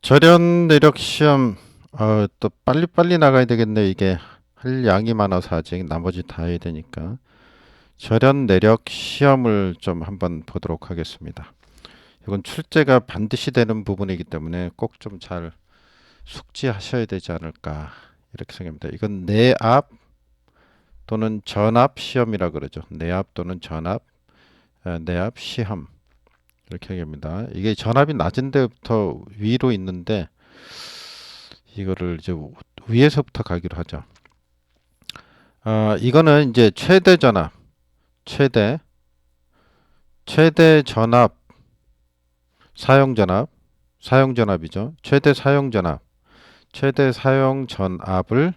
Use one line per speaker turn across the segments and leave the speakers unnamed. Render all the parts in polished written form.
절연 내력 시험 또 빨리빨리 나가야 되겠네. 이게 할 양이 많아서 아직 나머지 다 해야 되니까 절연 내력 시험을 좀 한번 보도록 하겠습니다. 이건 출제가 반드시 되는 부분이기 때문에 꼭 좀 잘 숙지하셔야 되지 않을까 이렇게 생각합니다. 이건 내압 또는 전압 시험이라 그러죠. 내압 또는 전압, 내압 시험 이렇게 얘기합니다. 이게 전압이 낮은 데부터 위로 있는데 이거를 이제 위에서부터 가기로 하죠. 이거는 이제 최대 전압, 최대 전압, 사용 전압, 사용 전압이죠. 최대 사용 전압을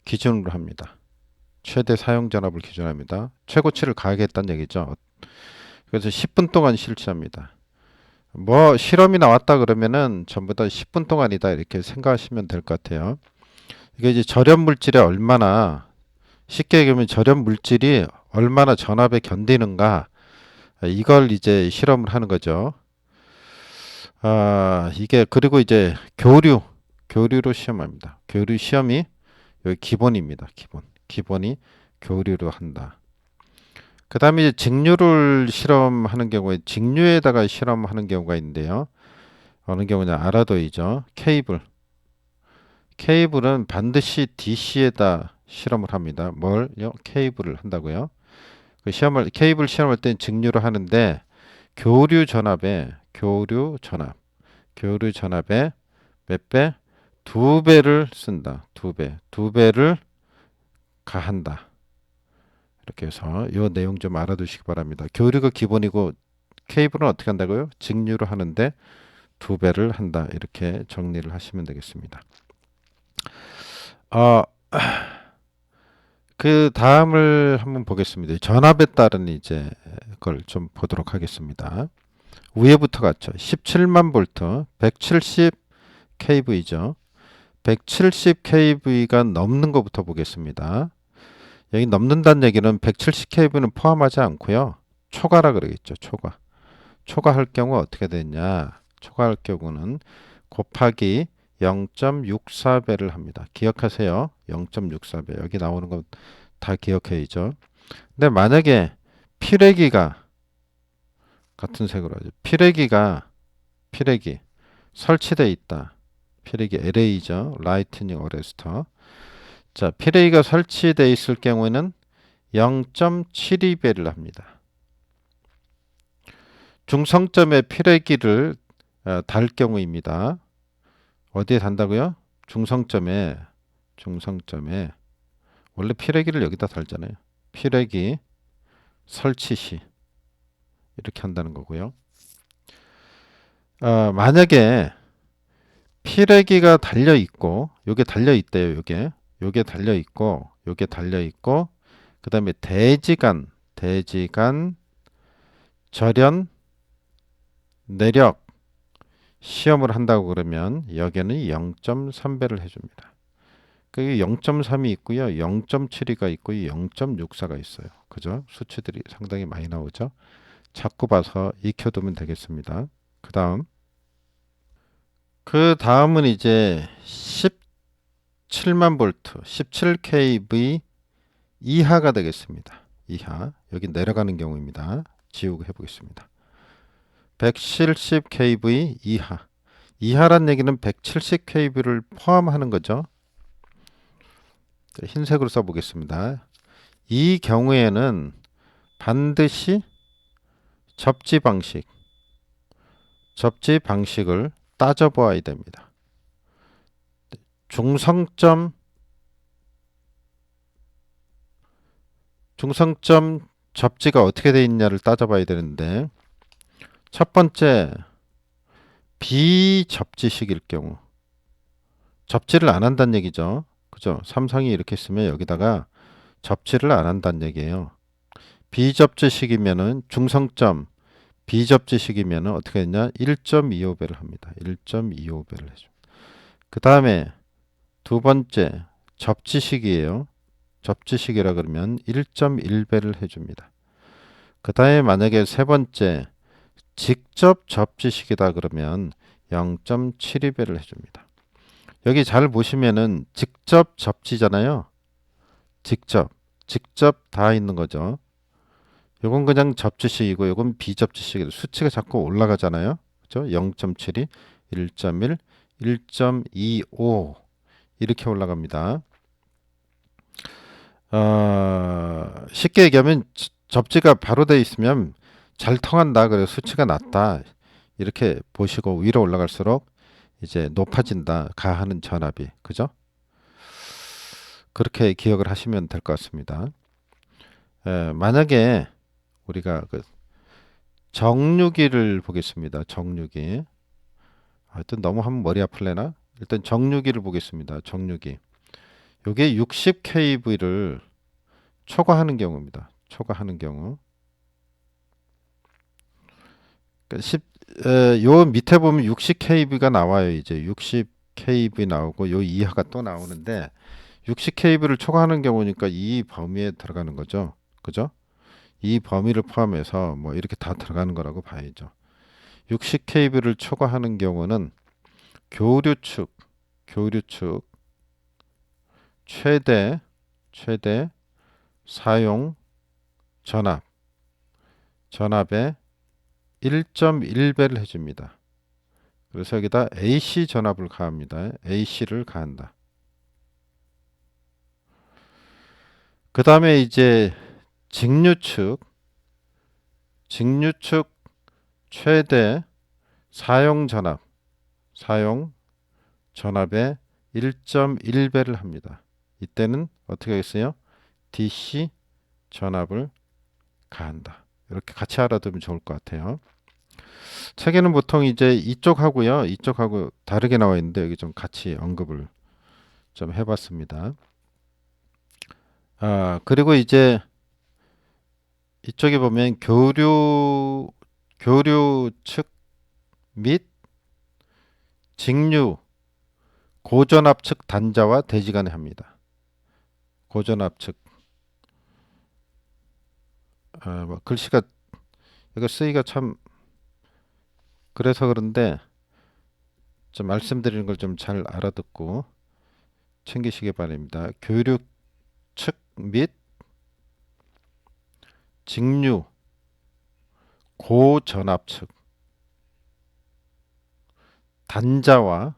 기준으로 합니다. 최대 사용 전압을 기준합니다. 최고치를 가하겠다는 얘기죠. 그래서 10분 동안 실시합니다. 뭐 실험이 나왔다 그러면은 전부 다 10분 동안이다 이렇게 생각하시면 될 것 같아요. 이게 이제 절연 물질에 얼마나 쉽게 얘기하면 절연 물질이 얼마나 전압에 견디는가 이걸 이제 실험을 하는 거죠. 이게 그리고 이제 교류로 시험합니다. 교류 시험이 여기 기본입니다. 기본이 교류로 한다. 그 다음에 이제 직류를 실험하는 경우에 직류에다가 실험하는 경우가 있는데요. 어느 경우냐 알아둬야죠. 케이블은 반드시 DC에다 실험을 합니다. 뭘요? 케이블을 한다고요. 그 케이블 실험할 때는 직류로 하는데 교류 전압에 몇 배? 두 배를 쓴다. 두 배를 가한다. 이렇게 해서 이 내용 좀 알아두시기 바랍니다. 교류가 기본이고 케이블은 어떻게 한다고요? 직류로 하는데 두 배를 한다. 이렇게 정리를 하시면 되겠습니다. 어, 그 다음을 한번 보겠습니다. 전압에 따른 이제 걸 좀 보도록 하겠습니다. 위에부터 갔죠. 17만 볼트, 170 kV죠. 170 kV가 넘는 것부터 보겠습니다. 여기 넘는다는 얘기는 170 kV는 포함하지 않고요. 초과라 그러겠죠. 초과할 경우 어떻게 되냐? 초과할 경우는 곱하기 0.64배를 합니다. 기억하세요. 0.64배. 여기 나오는 거 다 기억해야죠. 근데 만약에 피레기가 같은 색으로 하죠. 피레기 설치되어 있다. 피레기 LA죠. 라이트닝 어레스터. 자, 피레기가 설치되어 있을 경우에는 0.72배를 합니다. 중성점에 피레기를 달 경우입니다. 어디에 단다고요? 중성점에 원래 피레기를 여기다 달잖아요. 피레기 설치 시 이렇게 한다는 거고요. 만약에 피레기가 달려 있고 요게 달려 있대요. 요게 달려 있고 그다음에 대지간 절연 내력 시험을 한다고 그러면 여기는 0.3배를 해줍니다. 그 0.3이 있고요. 0.72가 있고 0.64가 있어요. 그죠? 수치들이 상당히 많이 나오죠. 자꾸 봐서 익혀두면 되겠습니다. 그 다음은 이제 17만 볼트, 17 kV 이하가 되겠습니다. 여기 내려가는 경우입니다. 지우고 해보겠습니다. 170 kV 이하란 얘기는 170 kV를 포함하는 거죠. 흰색으로 써보겠습니다. 이 경우에는 반드시 접지 방식을 따져보아야 됩니다. 중성점 접지가 어떻게 되어 있냐를 따져봐야 되는데 첫 번째 비접지식일 경우 접지를 안 한다는 얘기죠. 그죠? 삼성이 이렇게 쓰면 여기다가 접지를 안 한다는 얘기예요. 비접지식이면은 중성점 비접지식이면은 어떻게 했냐? 1.25배를 합니다. 1.25배를 해줘. 그 다음에 두 번째 접지식이에요. 접지식이라 그러면 1.1배를 해줍니다. 그 다음에 만약에 세 번째 직접 접지식이다 그러면 0.72배를 해줍니다. 여기 잘 보시면은 직접 접지잖아요. 직접 다 있는 거죠. 요건 그냥 접지식이고 요건 비접지식이에요. 수치가 자꾸 올라가잖아요. 그죠? 0.72, 1.1, 1.25 이렇게 올라갑니다. 쉽게 얘기하면 접지가 바로 돼 있으면 잘 통한다. 그래서 수치가 낮다. 이렇게 보시고 위로 올라갈수록 이제 높아진다. 가하는 전압이. 그죠? 그렇게 기억을 하시면 될 것 같습니다. 만약에 우리가 그 정류기를 보겠습니다. 정류기. 하여튼 너무 하면 머리 아플래나? 일단 정류기를 보겠습니다. 정류기. 요게 60kV를 초과하는 경우입니다. 초과하는 경우. 요 밑에 보면 60kV가 나와요. 이제 60kV 나오고 요 이하가 또 나오는데 60kV를 초과하는 경우니까 이 범위에 들어가는 거죠. 그죠? 이 범위를 포함해서 뭐 이렇게 다 들어가는 거라고 봐야죠. 60kV를 초과하는 경우는 교류축 최대 사용 전압의 1.1배를 해줍니다. 그래서 여기다 AC 전압을 가합니다. AC를 가한다. 그 다음에 이제 직류축 최대 사용 전압의 1.1배를 합니다. 이때는 어떻게 하겠어요? DC 전압을 가한다. 이렇게 같이 알아두면 좋을 것 같아요. 책에는 보통 이제 이쪽하고 다르게 나와 있는데 여기 좀 같이 언급을 좀 해봤습니다. 그리고 이제 이쪽에 보면 교류측 및 직류 고전압측 단자와 대지 간에 합니다. 고전압측 뭐 글씨가 이거 쓰기가 참 그래서 그런데 좀 말씀드리는 걸 좀 잘 알아듣고 챙기시기 바랍니다. 교류측 및 직류 고전압측 단자와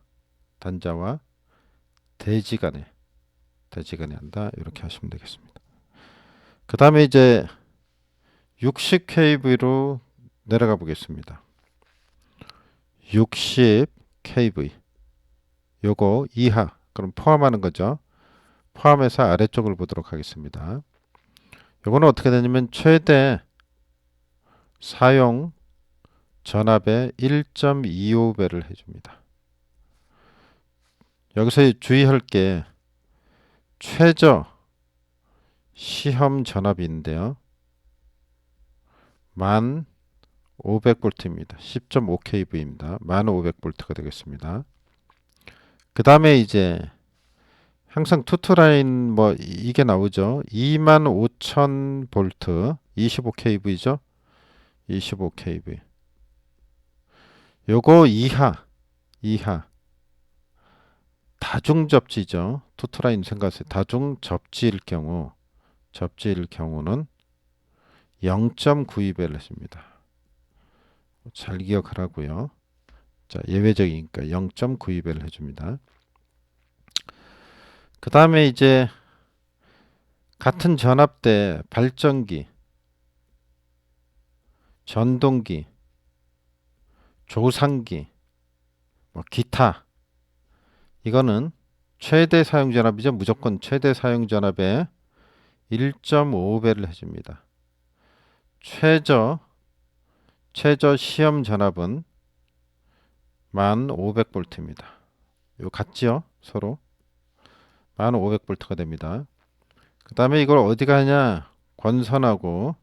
대지 간에 한다. 이렇게 하시면 되겠습니다. 그 다음에 이제 60kV로 내려가 보겠습니다. 60kV 요거 이하 그럼 포함하는 거죠. 포함해서 아래쪽을 보도록 하겠습니다. 요거는 어떻게 되냐면 최대 사용 전압의 1.25배를 해줍니다. 여기서 주의할 게 최저 시험 전압인데요. 1500V입니다. 10.5kV입니다. 1500V가 되겠습니다. 그 다음에 이제 항상 투투라인 뭐 이게 나오죠. 25000V 25kV죠. 25kV. 요거 이하 다중 접지죠. 투투라인 생각하세요. 다중 접지일 경우는 0.92배를 했습니다. 잘 기억하라고요. 자, 예외적이니까 0.92배를 해줍니다. 그 다음에 이제 같은 전압대 발전기, 전동기, 조상기, 뭐 기타 이거는 최대 사용 전압이죠. 무조건 최대 사용 전압에 1.5배를 해줍니다. 최저 시험 전압은 1500V입니다. 요 같지요? 서로 1500V가 됩니다. 그 다음에 이걸 어디 가냐? 권선하고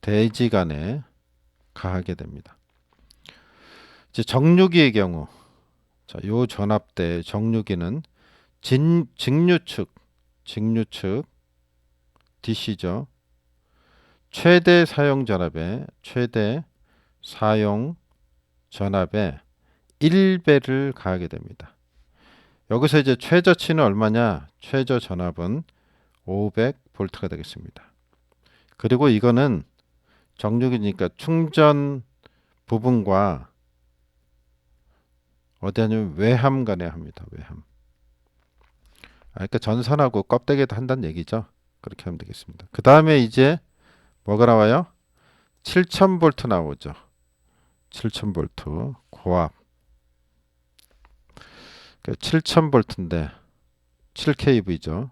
대지 간에 가하게 됩니다. 이제 정류기의 경우 자, 요 전압대 정류기는 직류측 DC죠. 최대 사용 전압의 사용 전압에 1배를 가하게 됩니다. 여기서 이제 최저치는 얼마냐? 최저 전압은 500V가 되겠습니다. 그리고 이거는 정육이니까 충전 부분과 어디 하냐면 외함 간에 합니다. 외함. 그러니까 전선하고 껍데기도 한다는 얘기죠. 그렇게 하면 되겠습니다. 그 다음에 이제 뭐가 나와요? 7000V 나오죠. 7000V 고압. 7000V인데 7kV죠.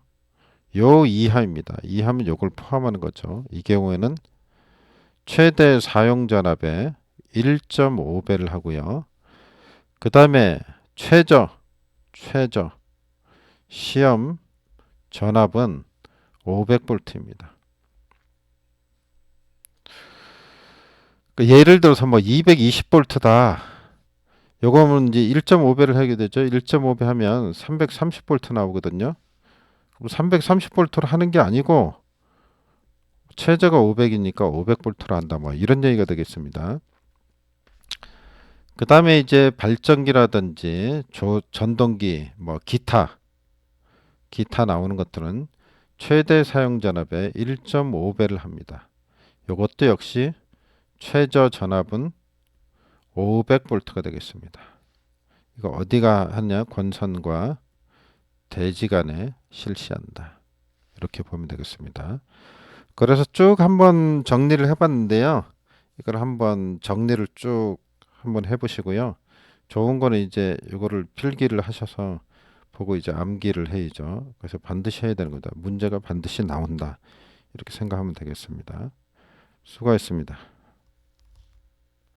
요 이하입니다. 이하면 요걸 포함하는 거죠. 이 경우에는 최대 사용 전압에 1.5배를 하고요. 그 다음에 최저 시험 전압은 500V입니다. 예를 들어서 뭐 220V다. 요거면 이제 1.5배를 하게 되죠. 1.5배 하면 330V 나오거든요. 330V로 하는 게 아니고 최저가 500이니까 500V로 한다. 뭐 이런 얘기가 되겠습니다. 그 다음에 이제 발전기라든지 전동기, 뭐 기타 나오는 것들은 최대 사용 전압의 1.5배를 합니다. 이것도 역시 최저 전압은 500V가 되겠습니다. 이거 어디가 하냐? 권선과 대지 간에 실시한다. 이렇게 보면 되겠습니다. 그래서 쭉 한번 정리를 해봤는데요. 이걸 한번 정리를 쭉 한번 해보시고요. 좋은 거는 이제 이거를 필기를 하셔서 보고 이제 암기를 해야죠. 그래서 반드시 해야 되는 거다. 문제가 반드시 나온다. 이렇게 생각하면 되겠습니다. 수고하셨습니다.